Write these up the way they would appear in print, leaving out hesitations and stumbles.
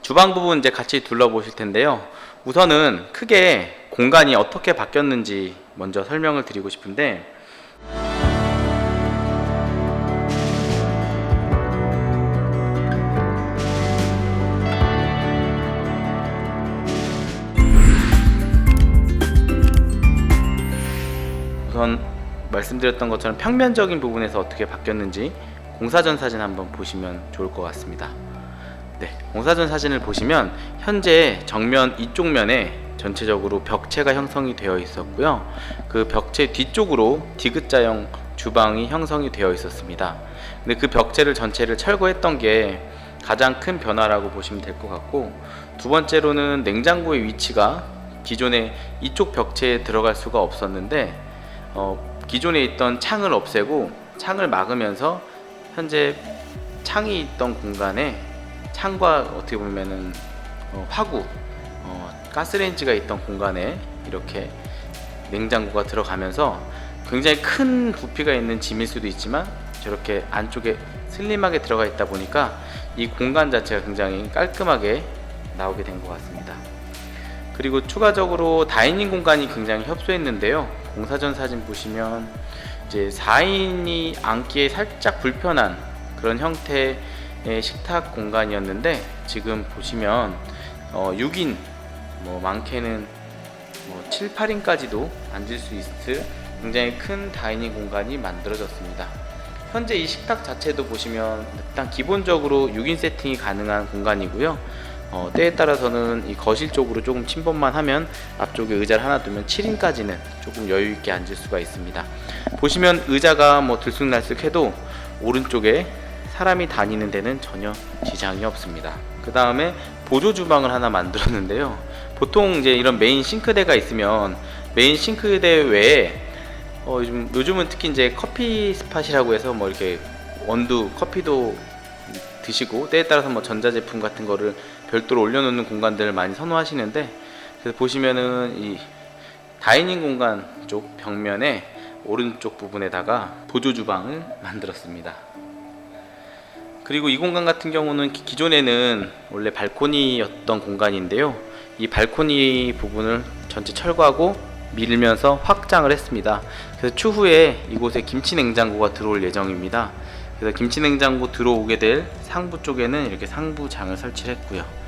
주방 부분 이제 같이 둘러보실 텐데요. 우선은 크게 공간이 어떻게 바뀌었는지 먼저 설명을 드리고 싶은데, 우선 말씀드렸던 것처럼 평면적인 부분에서 어떻게 바뀌었는지 공사전 사진 한번 보시면 좋을 것 같습니다. 네, 공사전 사진을 보시면 현재 정면 이쪽 면에 전체적으로 벽체가 형성이 되어 있었고요. 그 벽체 뒤쪽으로 디귿자형 주방이 형성이 되어 있었습니다. 근데 그 벽체를 전체를 철거했던 게 가장 큰 변화라고 보시면 될 것 같고, 두 번째로는 냉장고의 위치가 기존에 이쪽 벽체에 들어갈 수가 없었는데 기존에 있던 창을 없애고 창을 막으면서 현재 창이 있던 공간에 창과 어떻게 보면은 화구, 가스레인지가 있던 공간에 이렇게 냉장고가 들어가면서 굉장히 큰 부피가 있는 짐일 수도 있지만 저렇게 안쪽에 슬림하게 들어가 있다 보니까 이 공간 자체가 굉장히 깔끔하게 나오게 된 것 같습니다. 그리고 추가적으로 다이닝 공간이 굉장히 협소했는데요. 공사전 사진 보시면 이제 4인이 앉기에 살짝 불편한 그런 형태의 식탁 공간이었는데, 지금 보시면 6인, 많게는 7, 8인까지도 앉을 수 있을 굉장히 큰 다이닝 공간이 만들어졌습니다. 현재 이 식탁 자체도 보시면 일단 기본적으로 6인 세팅이 가능한 공간이고요. 때에 따라서는 이 거실 쪽으로 조금 침범만 하면 앞쪽에 의자를 하나 두면 7인까지는 조금 여유 있게 앉을 수가 있습니다. 보시면 의자가 들쑥날쑥해도 오른쪽에 사람이 다니는 데는 전혀 지장이 없습니다. 그 다음에 보조 주방을 하나 만들었는데요. 보통 이제 이런 메인 싱크대가 있으면 메인 싱크대 외에 요즘은 특히 이제 커피 스팟이라고 해서 이렇게 원두 커피도 드시고 때에 따라서 전자제품 같은 거를 별도로 올려놓는 공간들을 많이 선호하시는데, 그래서 보시면은 이 다이닝 공간 쪽 벽면에 오른쪽 부분에다가 보조 주방을 만들었습니다. 그리고 이 공간 같은 경우는 기존에는 원래 발코니였던 공간인데요. 이 발코니 부분을 전체 철거하고 밀면서 확장을 했습니다. 그래서 추후에 이곳에 김치 냉장고가 들어올 예정입니다. 그래서 김치 냉장고 들어오게 될 상부 쪽에는 이렇게 상부장을 설치를 했고요.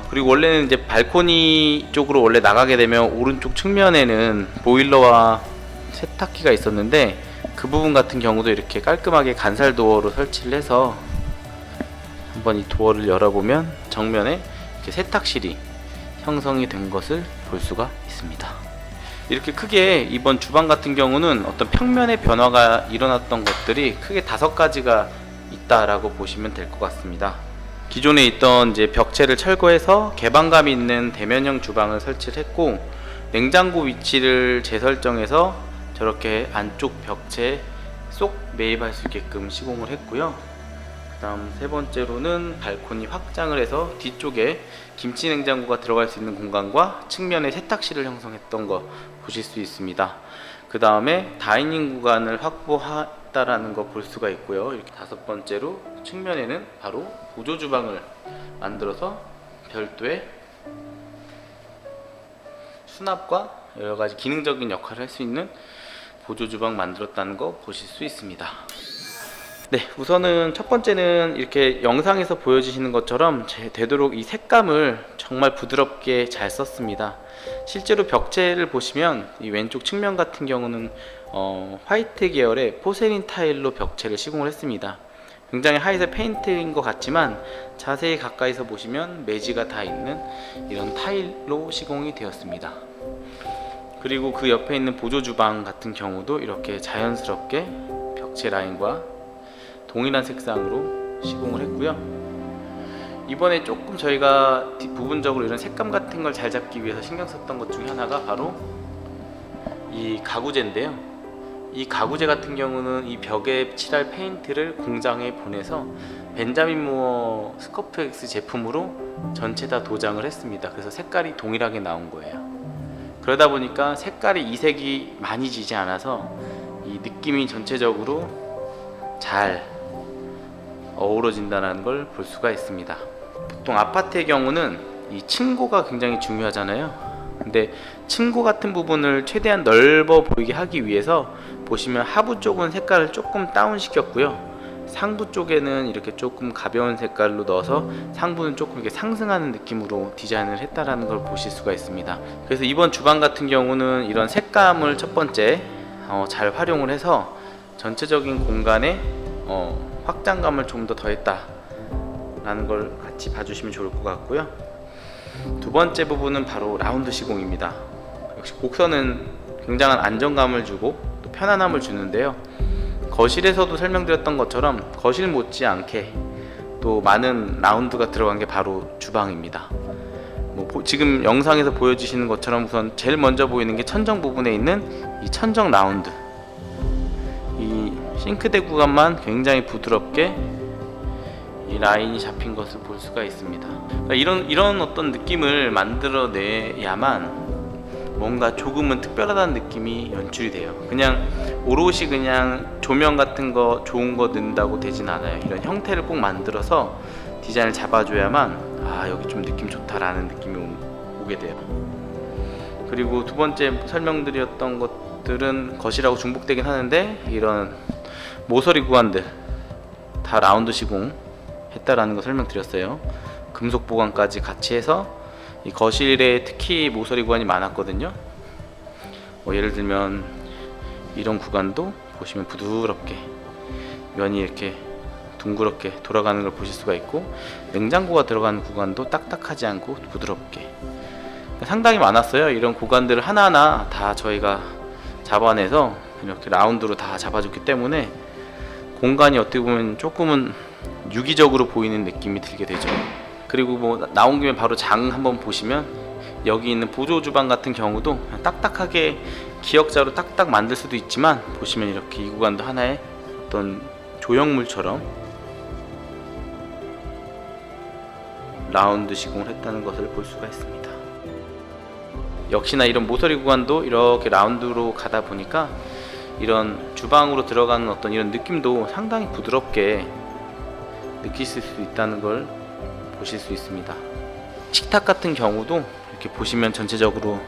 그리고 원래는 이제 발코니 쪽으로 원래 나가게 되면 오른쪽 측면에는 보일러와 세탁기가 있었는데, 그 부분 같은 경우도 이렇게 깔끔하게 간살 도어로 설치를 해서 한번 이 도어를 열어보면 정면에 이렇게 세탁실이 형성이 된 것을 볼 수가 있습니다. 이렇게 크게 이번 주방 같은 경우는 어떤 평면의 변화가 일어났던 것들이 크게 5가지가 있다라고 보시면 될 것 같습니다. 기존에 있던 이제 벽체를 철거해서 개방감 있는 대면형 주방을 설치를 했고, 냉장고 위치를 재설정해서 저렇게 안쪽 벽체에 쏙 매입할 수 있게끔 시공을 했고요. 그 다음 세 번째로는 발코니 확장을 해서 뒤쪽에 김치 냉장고가 들어갈 수 있는 공간과 측면에 세탁실을 형성했던 거 보실 수 있습니다. 그 다음에 다이닝 공간을 확보했다라는 거 볼 수가 있고요. 이렇게 5번째로 측면에는 바로 보조 주방을 만들어서 별도의 수납과 여러 가지 기능적인 역할을 할 수 있는 보조 주방 만들었다는 거 보실 수 있습니다. 네, 우선은 첫 번째는 이렇게 영상에서 보여주시는 것처럼 되도록 이 색감을 정말 부드럽게 잘 썼습니다. 실제로 벽체를 보시면 이 왼쪽 측면 같은 경우는 화이트 계열의 포세린 타일로 벽체를 시공을 했습니다. 굉장히 하이색 페인트인 것 같지만 자세히 가까이서 보시면 매지가 다 있는 이런 타일로 시공이 되었습니다. 그리고 그 옆에 있는 보조 주방 같은 경우도 이렇게 자연스럽게 벽체 라인과 동일한 색상으로 시공을 했고요. 이번에 조금 저희가 부분적으로 이런 색감 같은 걸 잘 잡기 위해서 신경 썼던 것 중에 하나가 바로 이 가구제인데요. 이 가구제 같은 경우는 이 벽에 칠할 페인트를 공장에 보내서 벤자민 무어 스커프엑스 제품으로 전체 다 도장을 했습니다. 그래서 색깔이 동일하게 나온 거예요. 그러다 보니까 색깔이 이색이 많이 지지 않아서 이 느낌이 전체적으로 잘 어우러진다는 걸 볼 수가 있습니다. 보통 아파트의 경우는 이 층고가 굉장히 중요하잖아요. 근데 층고 같은 부분을 최대한 넓어 보이게 하기 위해서 보시면 하부 쪽은 색깔을 조금 다운 시켰고요. 상부 쪽에는 이렇게 조금 가벼운 색깔로 넣어서 상부는 조금 이렇게 상승하는 느낌으로 디자인을 했다라는 걸 보실 수가 있습니다. 그래서 이번 주방 같은 경우는 이런 색감을 첫 번째 잘 활용을 해서 전체적인 공간에 확장감을 좀 더 더했다 라는 걸 같이 봐주시면 좋을 것 같고요. 두 번째 부분은 바로 라운드 시공입니다. 역시 곡선은 굉장한 안정감을 주고 또 편안함을 주는데요. 거실에서도 설명드렸던 것처럼 거실 못지않게 또 많은 라운드가 들어간 게 바로 주방입니다. 지금 영상에서 보여주시는 것처럼 우선 제일 먼저 보이는 게 천정 부분에 있는 이 천정 라운드, 이 싱크대 구간만 굉장히 부드럽게 이 라인이 잡힌 것을 볼 수가 있습니다. 그러니까 이런 어떤 느낌을 만들어내야만 뭔가 조금은 특별하다는 느낌이 연출이 돼요. 그냥 오롯이 그냥 조명 같은 거 좋은 거 넣는다고 되진 않아요. 이런 형태를 꼭 만들어서 디자인을 잡아줘야만 여기 좀 느낌 좋다라는 느낌이 오게 돼요. 그리고 두 번째 설명드렸던 것들은 거실하고 중복되긴 하는데 이런 모서리 구간들 다 라운드 시공 했다라는 거 설명드렸어요. 금속 보강까지 같이 해서 이 거실에 특히 모서리 구간이 많았거든요. 예를 들면 이런 구간도 보시면 부드럽게 면이 이렇게 둥그렇게 돌아가는 걸 보실 수가 있고, 냉장고가 들어가는 구간도 딱딱하지 않고 부드럽게 상당히 많았어요. 이런 구간들을 하나하나 다 저희가 잡아내서 이렇게 라운드로 다 잡아줬기 때문에 공간이 어떻게 보면 조금은 유기적으로 보이는 느낌이 들게 되죠. 그리고 나온 김에 바로 장 한번 보시면 여기 있는 보조 주방 같은 경우도 그냥 딱딱하게 기역자로 딱딱 만들 수도 있지만 보시면 이렇게 이 구간도 하나의 어떤 조형물처럼 라운드 시공을 했다는 것을 볼 수가 있습니다. 역시나 이런 모서리 구간도 이렇게 라운드로 가다 보니까 이런 주방으로 들어가는 어떤 이런 느낌도 상당히 부드럽게 느끼실 수 있다는 걸 보실 수 있습니다. 식탁 같은 경우도 이렇게 보시면 전체적으로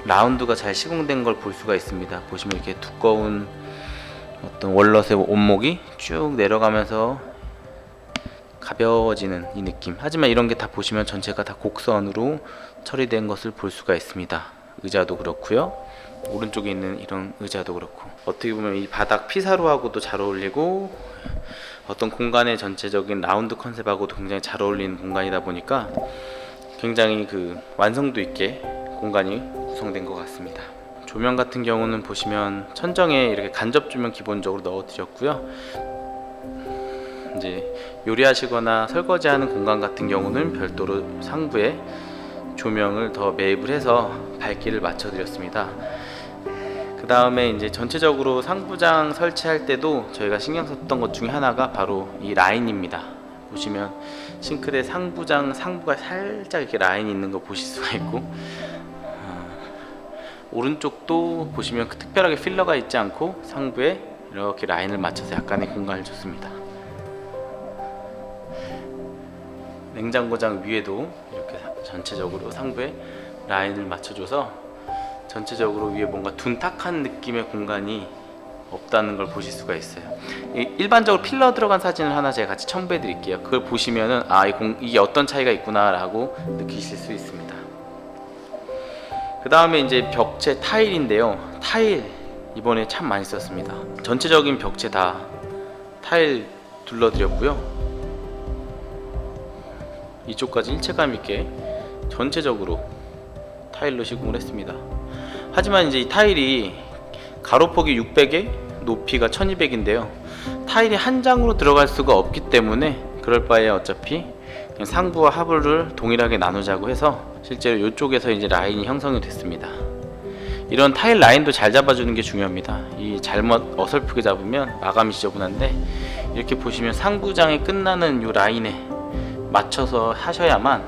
라운드가 잘 시공된 걸 볼 수가 있습니다. 보시면 이렇게 두꺼운 어떤 월넛의 원목이 쭉 내려가면서 가벼워지는 이 느낌. 하지만 이런 게 다 보시면 전체가 다 곡선으로 처리된 것을 볼 수가 있습니다. 의자도 그렇고요. 오른쪽에 있는 이런 의자도 그렇고, 어떻게 보면 이 바닥 피사로하고도 잘 어울리고 어떤 공간의 전체적인 라운드 컨셉하고도 굉장히 잘 어울리는 공간이다 보니까 굉장히 그 완성도 있게 공간이 구성된 것 같습니다. 조명 같은 경우는 보시면 천정에 이렇게 간접 조명 기본적으로 넣어 드렸고요. 이제 요리하시거나 설거지하는 공간 같은 경우는 별도로 상부에 조명을 더 매입을 해서 밝기를 맞춰 드렸습니다. 그 다음에 이제 전체적으로 상부장 설치할 때도 저희가 신경 썼던 것 중에 하나가 바로 이 라인입니다. 보시면 싱크대 상부장 상부가 살짝 이렇게 라인이 있는 거 보실 수가 있고, 오른쪽도 보시면 특별하게 필러가 있지 않고 상부에 이렇게 라인을 맞춰서 약간의 공간을 줬습니다. 냉장고장 위에도 이렇게 전체적으로 상부에 라인을 맞춰줘서 전체적으로 위에 뭔가 둔탁한 느낌의 공간이 없다는 걸 보실 수가 있어요. 일반적으로 필러 들어간 사진을 하나 제가 같이 첨부해 드릴게요. 그걸 보시면은 이게 어떤 차이가 있구나 라고 느끼실 수 있습니다. 그 다음에 이제 벽체 타일인데요. 타일 이번에 참 많이 썼습니다. 전체적인 벽체 다 타일 둘러드렸고요. 이쪽까지 일체감 있게 전체적으로 타일로 시공을 했습니다. 하지만 이제 이 타일이 가로폭이 600에 높이가 1200인데요. 타일이 한 장으로 들어갈 수가 없기 때문에 그럴 바에 어차피 그냥 상부와 하부를 동일하게 나누자고 해서 실제로 이쪽에서 이제 라인이 형성이 됐습니다. 이런 타일 라인도 잘 잡아주는 게 중요합니다. 이 잘못 어설프게 잡으면 마감이 지저분한데, 이렇게 보시면 상부장이 끝나는 이 라인에 맞춰서 하셔야만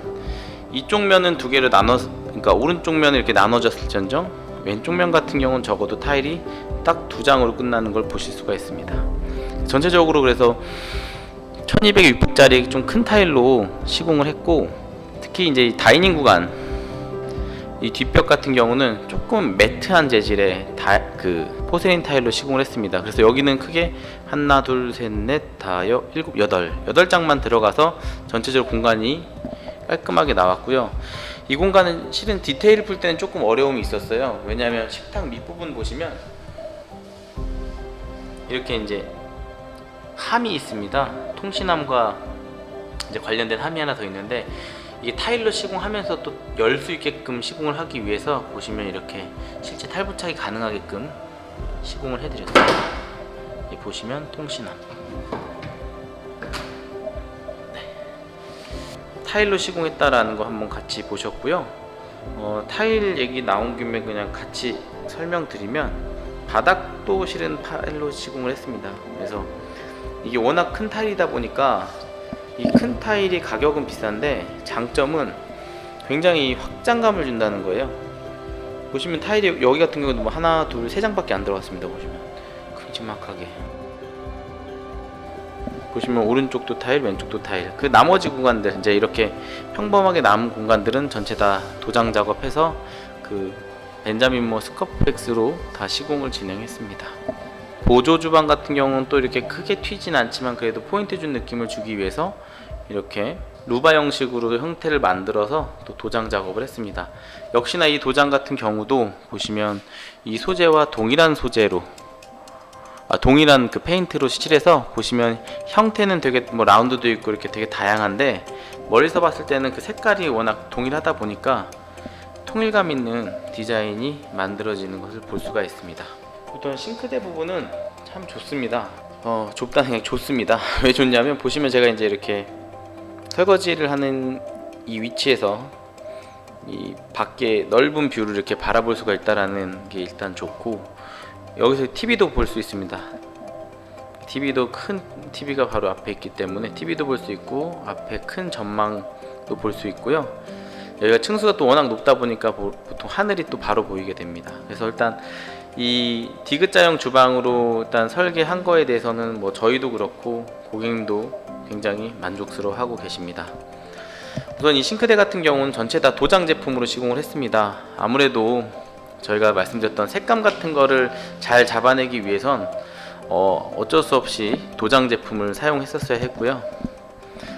이쪽 면은 두 개를 그러니까 오른쪽 면을 이렇게 나눠졌을지언정 왼쪽 면 같은 경우는 적어도 타일이 딱 두 장으로 끝나는 걸 보실 수가 있습니다. 전체적으로 그래서 1200 600짜리 좀 큰 타일로 시공을 했고, 특히 이제 이 다이닝 구간, 이 뒷벽 같은 경우는 조금 매트한 재질의 포세린 타일로 시공을 했습니다. 그래서 여기는 크게 하나 둘 셋 넷 다여 일곱 여덟 장만 들어가서 전체적으로 공간이 깔끔하게 나왔고요. 이 공간은 실은 디테일을 풀 때는 조금 어려움이 있었어요. 왜냐하면 식탁 밑부분 보시면 이렇게 이제 함이 있습니다. 통신함과 이제 관련된 함이 하나 더 있는데, 이게 타일로 시공하면서 또 열 수 있게끔 시공을 하기 위해서 보시면 이렇게 실제 탈부착이 가능하게끔 시공을 해드렸어요. 여기 보시면 통신함. 타일로 시공했다라는 거 한번 같이 보셨고요. 타일 얘기 나온 김에 그냥 같이 설명드리면, 바닥도 실은 타일로 시공을 했습니다. 그래서 이게 워낙 큰 타일이다 보니까 이 큰 타일이 가격은 비싼데 장점은 굉장히 확장감을 준다는 거예요. 보시면 타일이 여기 같은 경우도 뭐 하나 둘 세 장밖에 안 들어갔습니다. 보시면 큼지막하게 보시면 오른쪽도 타일, 왼쪽도 타일. 그 나머지 공간들, 이제 이렇게 평범하게 남은 공간들은 전체 다 도장 작업해서 그 벤자민 무어 스커프엑스로 다 시공을 진행했습니다. 보조 주방 같은 경우는 또 이렇게 크게 튀진 않지만 그래도 포인트 준 느낌을 주기 위해서 이렇게 루바 형식으로 형태를 만들어서 또 도장 작업을 했습니다. 역시나 이 도장 같은 경우도 보시면 이 소재와 동일한 소재로 동일한 그 페인트로 칠해서, 보시면 형태는 되게 뭐 라운드도 있고 이렇게 되게 다양한데, 멀리서 봤을 때는 그 색깔이 워낙 동일하다 보니까 통일감 있는 디자인이 만들어지는 것을 볼 수가 있습니다. 우선 싱크대 부분은 참 좋습니다. 좁다는 게 좋습니다. 왜 좋냐면, 보시면 제가 이제 이렇게 설거지를 하는 이 위치에서 이 밖에 넓은 뷰를 이렇게 바라볼 수가 있다라는 게 일단 좋고, 여기서 TV도 볼 수 있습니다. TV도 큰 TV가 바로 앞에 있기 때문에 TV도 볼 수 있고, 앞에 큰 전망도 볼 수 있고요. 여기가 층수가 또 워낙 높다 보니까 보통 하늘이 또 바로 보이게 됩니다. 그래서 일단 이 디귿자형 주방으로 일단 설계한 거에 대해서는 뭐 저희도 그렇고 고객님도 굉장히 만족스러워하고 계십니다. 우선 이 싱크대 같은 경우는 전체 다 도장 제품으로 시공을 했습니다. 아무래도 저희가 말씀드렸던 색감 같은 거를 잘 잡아내기 위해선 어쩔 수 없이 도장 제품을 사용했었어야 했고요.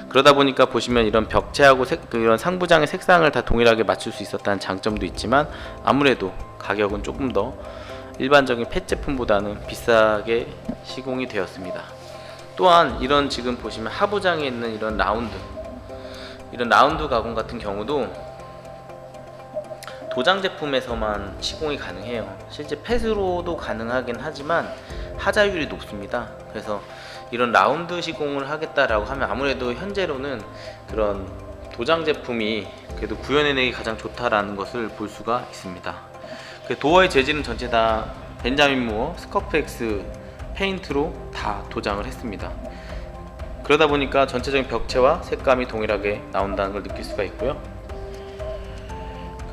그러다 보니까 보시면 이런 벽체하고 이런 상부장의 색상을 다 동일하게 맞출 수 있었다는 장점도 있지만, 아무래도 가격은 조금 더 일반적인 펫 제품보다는 비싸게 시공이 되었습니다. 또한 이런 지금 보시면 하부장에 있는 이런 라운드 가공 같은 경우도 도장 제품에서만 시공이 가능해요. 실제 펫으로도 가능하긴 하지만 하자율이 높습니다. 그래서 이런 라운드 시공을 하겠다라고 하면 아무래도 현재로는 그런 도장 제품이 그래도 구현해내기 가장 좋다라는 것을 볼 수가 있습니다. 그 도어의 재질은 전체 다 벤자민 무어 스커프엑스 페인트로 다 도장을 했습니다. 그러다 보니까 전체적인 벽체와 색감이 동일하게 나온다는 걸 느낄 수가 있고요.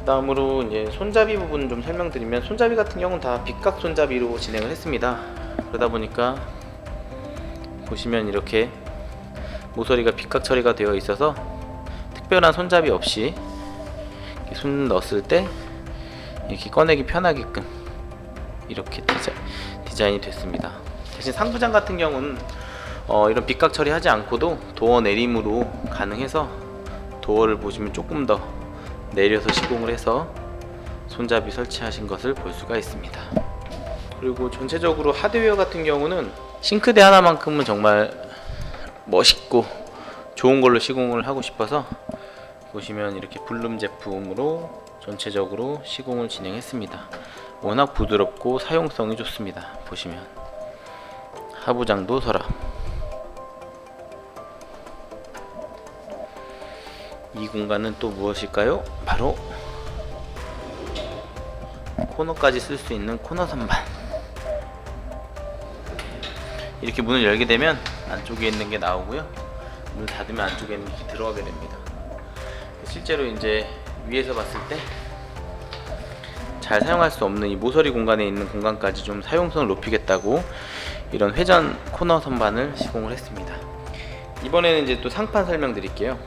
다음으로 이제 손잡이 부분 좀 설명드리면, 손잡이 같은 경우는 다 빗각 손잡이로 진행을 했습니다. 그러다 보니까 보시면 이렇게 모서리가 빗각 처리가 되어 있어서 특별한 손잡이 없이 손 넣었을 때 이렇게 꺼내기 편하게끔 이렇게 디자인이 됐습니다. 대신 상부장 같은 경우는 이런 빗각 처리하지 않고도 도어 내림으로 가능해서 도어를 보시면 조금 더 내려서 시공을 해서 손잡이 설치하신 것을 볼 수가 있습니다. 그리고 전체적으로 하드웨어 같은 경우는 싱크대 하나만큼은 정말 멋있고 좋은 걸로 시공을 하고 싶어서 보시면 이렇게 블룸 제품으로 전체적으로 시공을 진행했습니다. 워낙 부드럽고 사용성이 좋습니다. 보시면 하부장도 서랍, 이 공간은 또 무엇일까요? 바로 코너까지 쓸 수 있는 코너 선반. 이렇게 문을 열게 되면 안쪽에 있는 게 나오고요, 문을 닫으면 안쪽에 있는 게 들어가게 됩니다. 실제로 이제 위에서 봤을 때 잘 사용할 수 없는 이 모서리 공간에 있는 공간까지 좀 사용성을 높이겠다고 이런 회전 코너 선반을 시공을 했습니다. 이번에는 이제 또 상판 설명드릴게요.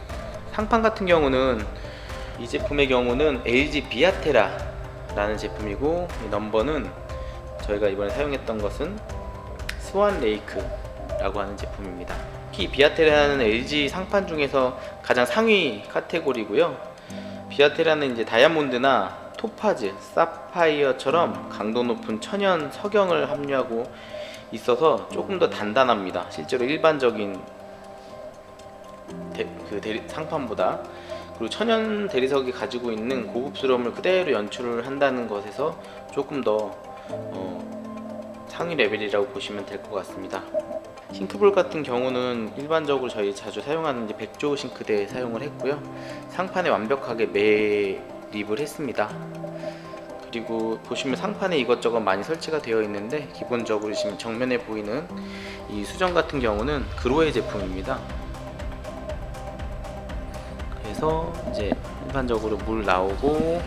상판 같은 경우는 이 제품의 경우는 LG 비아테라라는 제품이고, 이 넘버는 저희가 이번에 사용했던 것은 스완 레이크라고 하는 제품입니다. 특히 비아테라는 LG 상판 중에서 가장 상위 카테고리고요. 비아테라는 이제 다이아몬드나 토파즈, 사파이어처럼 강도 높은 천연 석영을 함유하고 있어서 조금 더 단단합니다. 실제로 일반적인 상판보다. 그리고 천연 대리석이 가지고 있는 고급스러움을 그대로 연출을 한다는 것에서 조금 더 상위 레벨이라고 보시면 될 것 같습니다. 싱크볼 같은 경우는 일반적으로 저희 자주 사용하는 이제 백조 싱크대에 사용을 했고요. 상판에 완벽하게 매립을 했습니다. 그리고 보시면 상판에 이것저것 많이 설치가 되어 있는데, 기본적으로 지금 정면에 보이는 이 수정 같은 경우는 그로의 제품입니다. 그래서 이제 일반적으로 물 나오고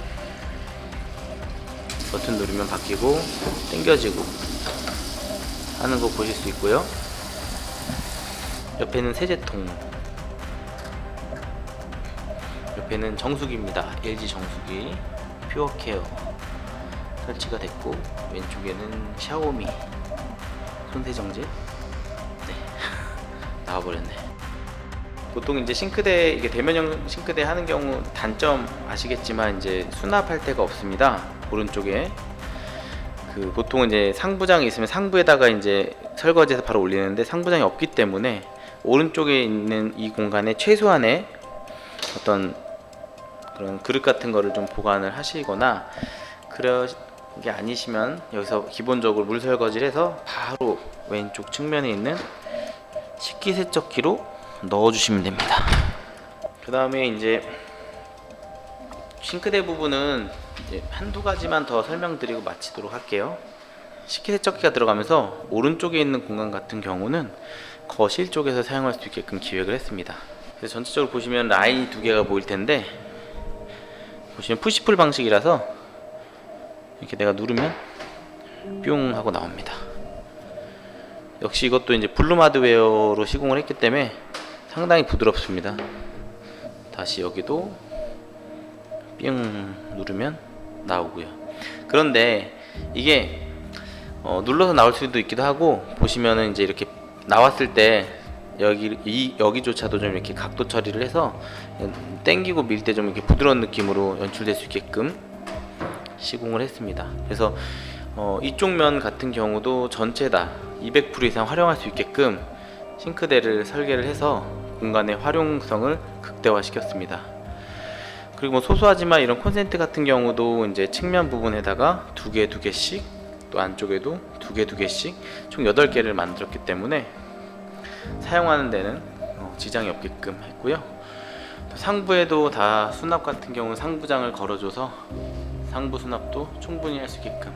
버튼 누르면 바뀌고 당겨지고 하는 거 보실 수 있고요. 옆에는 세제통, 옆에는 정수기입니다. LG 정수기 퓨어케어 설치가 됐고, 왼쪽에는 샤오미 손세정제. 네. 나와버렸네. 보통 이제 싱크대, 이게 대면형 싱크대 하는 경우 단점 아시겠지만 이제 수납할 데가 없습니다. 오른쪽에 보통 이제 상부장이 있으면 상부에다가 이제 설거지해서 바로 올리는데, 상부장이 없기 때문에 오른쪽에 있는 이 공간에 최소한의 어떤 그런 그릇 같은 거를 좀 보관을 하시거나, 그런 게 아니시면 여기서 기본적으로 물 설거지를 해서 바로 왼쪽 측면에 있는 식기세척기로 넣어주시면 됩니다. 그 다음에 이제 싱크대 부분은 이제 한두 가지만 더 설명드리고 마치도록 할게요. 식기세척기가 들어가면서 오른쪽에 있는 공간 같은 경우는 거실 쪽에서 사용할 수 있게끔 기획을 했습니다. 그래서 전체적으로 보시면 라인이 두 개가 보일 텐데, 보시면 푸시풀 방식이라서 이렇게 내가 누르면 뿅 하고 나옵니다. 역시 이것도 이제 블룸 하드웨어로 시공을 했기 때문에 상당히 부드럽습니다. 다시 여기도 뿅 누르면 나오고요. 그런데 이게 눌러서 나올 수도 있기도 하고, 보시면은 이제 이렇게 나왔을 때 여기조차도 좀 이렇게 각도 처리를 해서 당기고 밀 때 좀 이렇게 부드러운 느낌으로 연출될 수 있게끔 시공을 했습니다. 그래서 이쪽 면 같은 경우도 전체 다 200% 이상 활용할 수 있게끔 싱크대를 설계를 해서 공간의 활용성을 극대화시켰습니다. 그리고 뭐 소소하지만 이런 콘센트 같은 경우도 이제 측면 부분에다가 두 개씩, 또 안쪽에도 두 개씩 총 8개를 만들었기 때문에 사용하는 데는 지장이 없게끔 했고요. 상부에도 다 수납 같은 경우는 상부장을 걸어줘서 상부 수납도 충분히 할 수 있게끔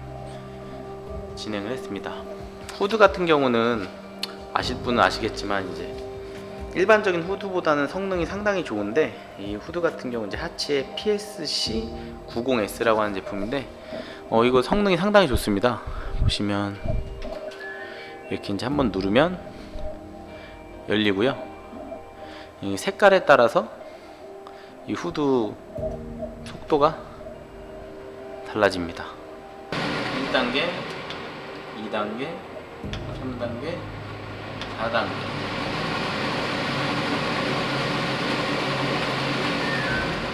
진행을 했습니다. 후드 같은 경우는 아실 분은 아시겠지만 이제 일반적인 후드보다는 성능이 상당히 좋은데, 이 후드 같은 경우 이제 하치의 PSC90S라고 하는 제품인데, 이거 성능이 상당히 좋습니다. 보시면 이렇게 이제 한번 누르면 열리고요. 이 색깔에 따라서 이 후드 속도가 달라집니다. 1단계, 2단계, 3단계, 4단계.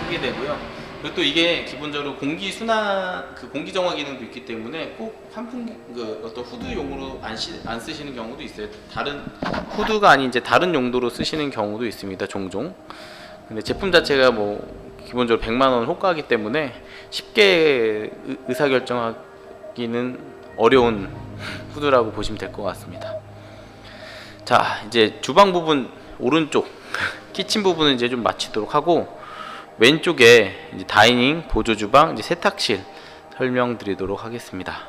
크게 되고요. 그리고 또 이게 기본적으로 공기 순환, 공기 정화 기능도 있기 때문에 꼭 환풍기, 어떤 후드용으로 안 쓰시는 경우도 있어요. 다른 후드가 아닌 이제 다른 용도로 쓰시는 경우도 있습니다. 종종. 근데 제품 자체가 뭐 기본적으로 100만 원 호가이기 때문에 쉽게 의사결정하기는 어려운 후드라고 보시면 될 것 같습니다. 자, 이제 주방 부분 오른쪽 키친 부분은 이제 좀 마치도록 하고, 왼쪽에 이제 다이닝, 보조 주방, 이제 세탁실 설명드리도록 하겠습니다.